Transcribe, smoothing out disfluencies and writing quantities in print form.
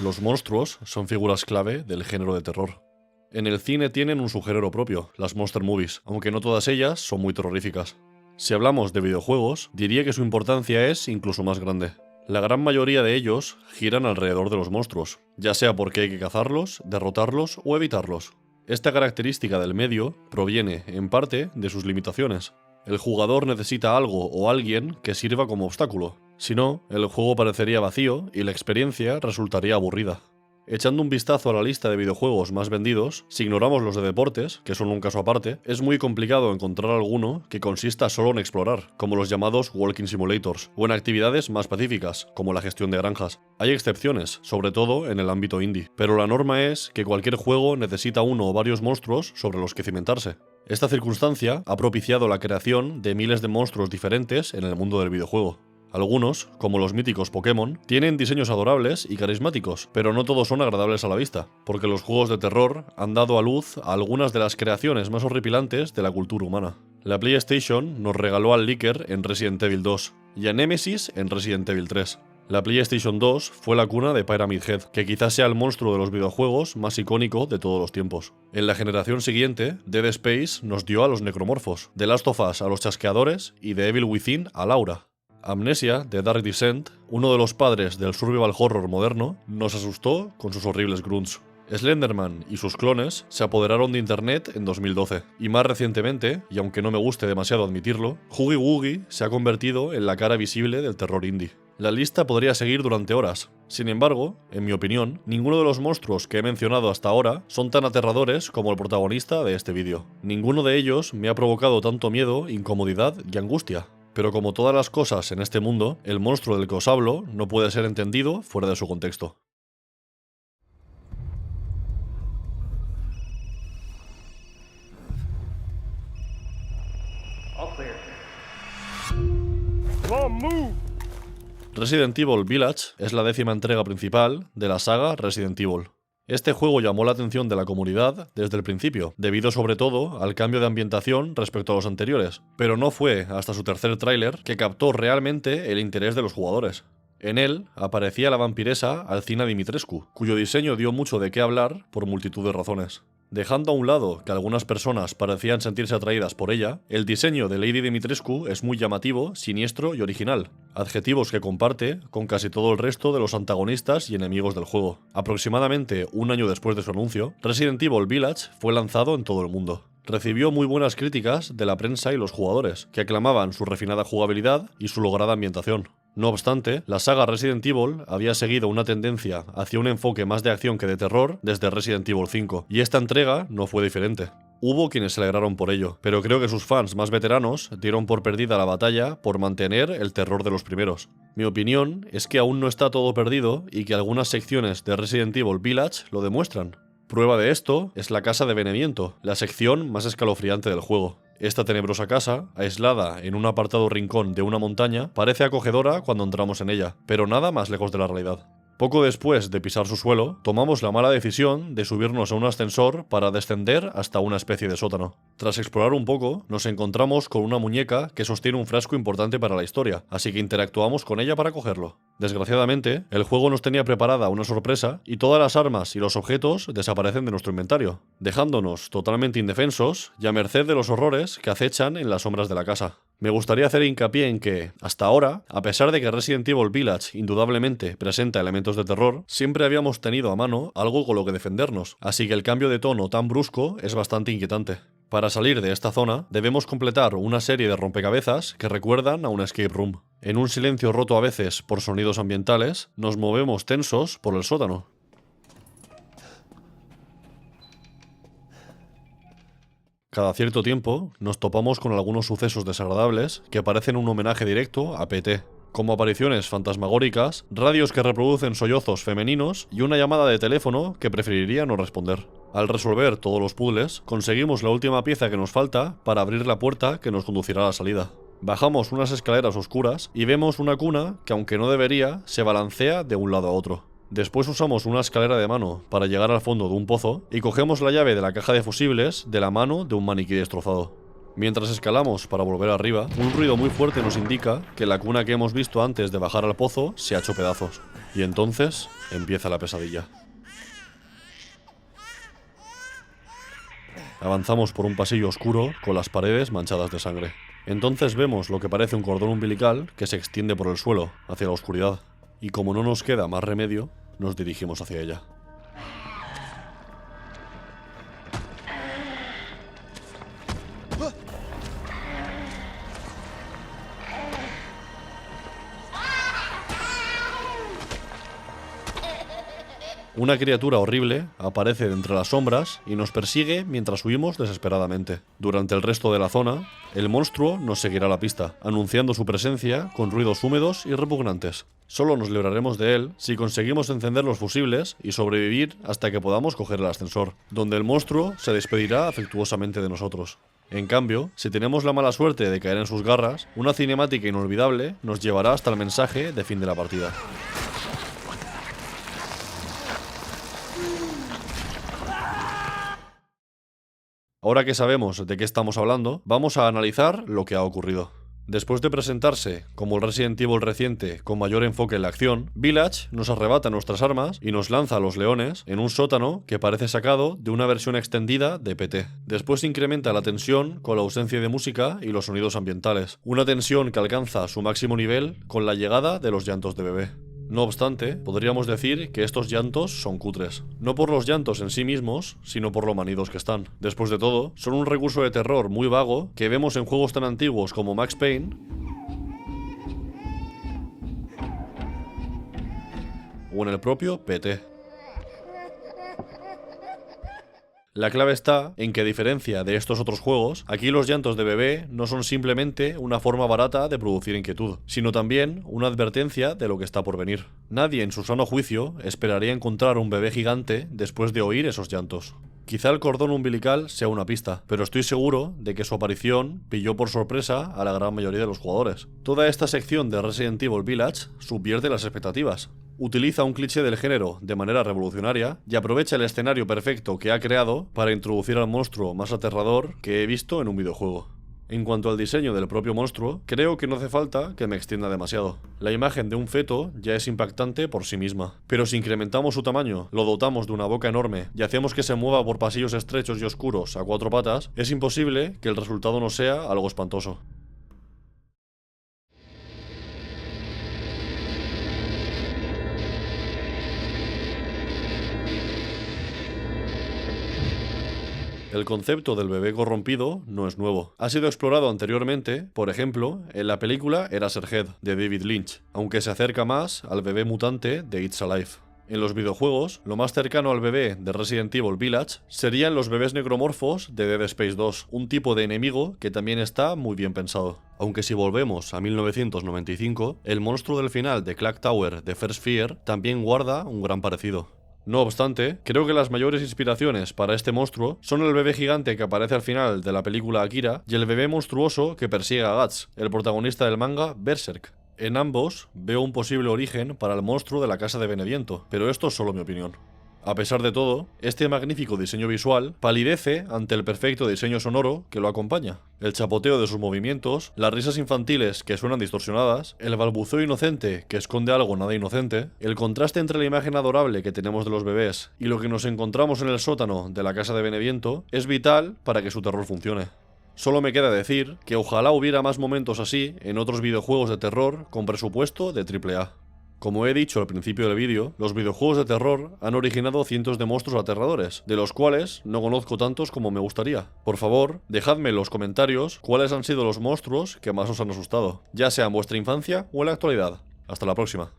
Los monstruos son figuras clave del género de terror. En el cine tienen un subgénero propio, las monster movies, aunque no todas ellas son muy terroríficas. Si hablamos de videojuegos, diría que su importancia es incluso más grande. La gran mayoría de ellos giran alrededor de los monstruos, ya sea porque hay que cazarlos, derrotarlos o evitarlos. Esta característica del medio proviene, en parte, de sus limitaciones. El jugador necesita algo o alguien que sirva como obstáculo. Si no, el juego parecería vacío y la experiencia resultaría aburrida. Echando un vistazo a la lista de videojuegos más vendidos, si ignoramos los de deportes, que son un caso aparte, es muy complicado encontrar alguno que consista solo en explorar, como los llamados Walking Simulators, o en actividades más pacíficas, como la gestión de granjas. Hay excepciones, sobre todo en el ámbito indie, pero la norma es que cualquier juego necesita uno o varios monstruos sobre los que cimentarse. Esta circunstancia ha propiciado la creación de miles de monstruos diferentes en el mundo del videojuego. Algunos, como los míticos Pokémon, tienen diseños adorables y carismáticos, pero no todos son agradables a la vista, porque los juegos de terror han dado a luz a algunas de las creaciones más horripilantes de la cultura humana. La PlayStation nos regaló al Licker en Resident Evil 2 y a Nemesis en Resident Evil 3. La PlayStation 2 fue la cuna de Pyramid Head, que quizás sea el monstruo de los videojuegos más icónico de todos los tiempos. En la generación siguiente, Dead Space nos dio a los necromorfos, The Last of Us a los chasqueadores y The Evil Within a Laura. Amnesia, de Dark Descent, uno de los padres del survival horror moderno, nos asustó con sus horribles grunts. Slenderman y sus clones se apoderaron de internet en 2012, y más recientemente, y aunque no me guste demasiado admitirlo, Huggy Wuggy se ha convertido en la cara visible del terror indie. La lista podría seguir durante horas. Sin embargo, en mi opinión, ninguno de los monstruos que he mencionado hasta ahora son tan aterradores como el protagonista de este vídeo. Ninguno de ellos me ha provocado tanto miedo, incomodidad y angustia. Pero como todas las cosas en este mundo, el monstruo del que os hablo no puede ser entendido fuera de su contexto. Resident Evil Village es la 10ª entrega principal de la saga Resident Evil. Este juego llamó la atención de la comunidad desde el principio, debido sobre todo al cambio de ambientación respecto a los anteriores, pero no fue hasta su tercer tráiler que captó realmente el interés de los jugadores. En él aparecía la vampiresa Alcina Dimitrescu, cuyo diseño dio mucho de qué hablar por multitud de razones. Dejando a un lado que algunas personas parecían sentirse atraídas por ella, el diseño de Lady Dimitrescu es muy llamativo, siniestro y original, adjetivos que comparte con casi todo el resto de los antagonistas y enemigos del juego. Aproximadamente un año después de su anuncio, Resident Evil Village fue lanzado en todo el mundo. Recibió muy buenas críticas de la prensa y los jugadores, que aclamaban su refinada jugabilidad y su lograda ambientación. No obstante, la saga Resident Evil había seguido una tendencia hacia un enfoque más de acción que de terror desde Resident Evil 5, y esta entrega no fue diferente. Hubo quienes se alegraron por ello, pero creo que sus fans más veteranos dieron por perdida la batalla por mantener el terror de los primeros. Mi opinión es que aún no está todo perdido y que algunas secciones de Resident Evil Village lo demuestran. Prueba de esto es la Casa de Benevento, la sección más escalofriante del juego. Esta tenebrosa casa, aislada en un apartado rincón de una montaña, parece acogedora cuando entramos en ella, pero nada más lejos de la realidad. Poco después de pisar su suelo, tomamos la mala decisión de subirnos a un ascensor para descender hasta una especie de sótano. Tras explorar un poco, nos encontramos con una muñeca que sostiene un frasco importante para la historia, así que interactuamos con ella para cogerlo. Desgraciadamente, el juego nos tenía preparada una sorpresa y todas las armas y los objetos desaparecen de nuestro inventario, dejándonos totalmente indefensos y a merced de los horrores que acechan en las sombras de la casa. Me gustaría hacer hincapié en que, hasta ahora, a pesar de que Resident Evil Village indudablemente presenta elementos de terror, siempre habíamos tenido a mano algo con lo que defendernos, así que el cambio de tono tan brusco es bastante inquietante. Para salir de esta zona, debemos completar una serie de rompecabezas que recuerdan a una escape room. En un silencio roto a veces por sonidos ambientales, nos movemos tensos por el sótano. Cada cierto tiempo nos topamos con algunos sucesos desagradables que parecen un homenaje directo a PT, como apariciones fantasmagóricas, radios que reproducen sollozos femeninos y una llamada de teléfono que preferiría no responder. Al resolver todos los puzzles, conseguimos la última pieza que nos falta para abrir la puerta que nos conducirá a la salida. Bajamos unas escaleras oscuras y vemos una cuna que, aunque no debería, se balancea de un lado a otro. Después usamos una escalera de mano para llegar al fondo de un pozo y cogemos la llave de la caja de fusibles de la mano de un maniquí destrozado. Mientras escalamos para volver arriba, un ruido muy fuerte nos indica que la cuna que hemos visto antes de bajar al pozo se ha hecho pedazos. Y entonces empieza la pesadilla. Avanzamos por un pasillo oscuro con las paredes manchadas de sangre. Entonces vemos lo que parece un cordón umbilical que se extiende por el suelo, hacia la oscuridad. Y como no nos queda más remedio, nos dirigimos hacia ella. Una criatura horrible aparece de entre las sombras y nos persigue mientras huimos desesperadamente. Durante el resto de la zona, el monstruo nos seguirá la pista, anunciando su presencia con ruidos húmedos y repugnantes. Solo nos libraremos de él si conseguimos encender los fusibles y sobrevivir hasta que podamos coger el ascensor, donde el monstruo se despedirá afectuosamente de nosotros. En cambio, si tenemos la mala suerte de caer en sus garras, una cinemática inolvidable nos llevará hasta el mensaje de fin de la partida. Ahora que sabemos de qué estamos hablando, vamos a analizar lo que ha ocurrido. Después de presentarse como el Resident Evil reciente con mayor enfoque en la acción, Village nos arrebata nuestras armas y nos lanza a los leones en un sótano que parece sacado de una versión extendida de PT. Después incrementa la tensión con la ausencia de música y los sonidos ambientales, una tensión que alcanza su máximo nivel con la llegada de los llantos de bebé. No obstante, podríamos decir que estos llantos son cutres. No por los llantos en sí mismos, sino por lo manidos que están. Después de todo, son un recurso de terror muy vago que vemos en juegos tan antiguos como Max Payne o en el propio PT. La clave está en que, a diferencia de estos otros juegos, aquí los llantos de bebé no son simplemente una forma barata de producir inquietud, sino también una advertencia de lo que está por venir. Nadie en su sano juicio esperaría encontrar un bebé gigante después de oír esos llantos. Quizá el cordón umbilical sea una pista, pero estoy seguro de que su aparición pilló por sorpresa a la gran mayoría de los jugadores. Toda esta sección de Resident Evil Village subvierte las expectativas. Utiliza un cliché del género de manera revolucionaria y aprovecha el escenario perfecto que ha creado para introducir al monstruo más aterrador que he visto en un videojuego. En cuanto al diseño del propio monstruo, creo que no hace falta que me extienda demasiado. La imagen de un feto ya es impactante por sí misma, pero si incrementamos su tamaño, lo dotamos de una boca enorme y hacemos que se mueva por pasillos estrechos y oscuros a cuatro patas, es imposible que el resultado no sea algo espantoso. El concepto del bebé corrompido no es nuevo. Ha sido explorado anteriormente, por ejemplo, en la película Eraserhead, de David Lynch, aunque se acerca más al bebé mutante de It's Alive. En los videojuegos, lo más cercano al bebé de Resident Evil Village serían los bebés necromorfos de Dead Space 2, un tipo de enemigo que también está muy bien pensado. Aunque si volvemos a 1995, el monstruo del final de Clock Tower de First Fear también guarda un gran parecido. No obstante, creo que las mayores inspiraciones para este monstruo son el bebé gigante que aparece al final de la película Akira y el bebé monstruoso que persigue a Guts, el protagonista del manga Berserk. En ambos veo un posible origen para el monstruo de la casa de Beneviento, pero esto es solo mi opinión. A pesar de todo, este magnífico diseño visual palidece ante el perfecto diseño sonoro que lo acompaña. El chapoteo de sus movimientos, las risas infantiles que suenan distorsionadas, el balbuceo inocente que esconde algo nada inocente, el contraste entre la imagen adorable que tenemos de los bebés y lo que nos encontramos en el sótano de la casa de Beneviento es vital para que su terror funcione. Solo me queda decir que ojalá hubiera más momentos así en otros videojuegos de terror con presupuesto de AAA. Como he dicho al principio del vídeo, los videojuegos de terror han originado cientos de monstruos aterradores, de los cuales no conozco tantos como me gustaría. Por favor, dejadme en los comentarios cuáles han sido los monstruos que más os han asustado, ya sea en vuestra infancia o en la actualidad. Hasta la próxima.